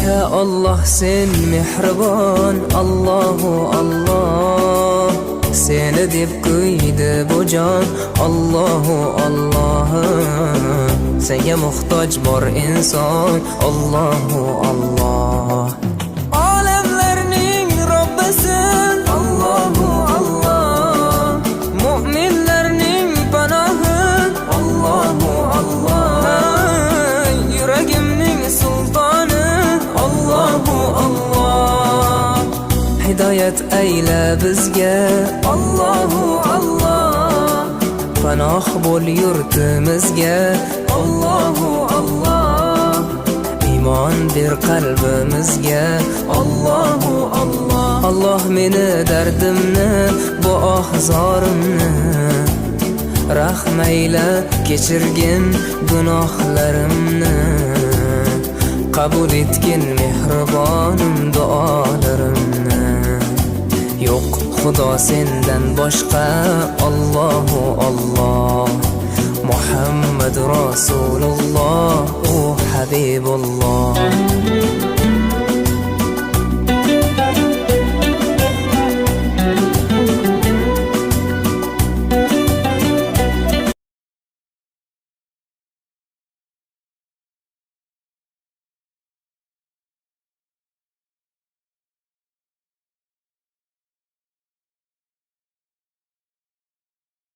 Ya Allah sen mehribon, Allahu Allah. Seni deb kuydi bu jon, Allahu Allah. Senga muhtoj bor inson, Allahu Allah. Olamlarning Robbisin, Allahu Allah. Mu'minlarning panohi, Allahu Allah. Yuragimning sultoni, Allahu Allah. Hidayat ayla bizga, Allahu Allah. Panoh bo'l yurtimizga, Allahu Allah. Iymon ber qalbimizga, Allahu Allah. Allah meni dardimni, bu ohzorimni rahmayla kechirgin gunohlarimni. Qabul etgin mehribonim duolarimni. Yo'q Xudo sendan boshqa, Allahu Allah. Muhammad Rasululloh, u Habibulloh.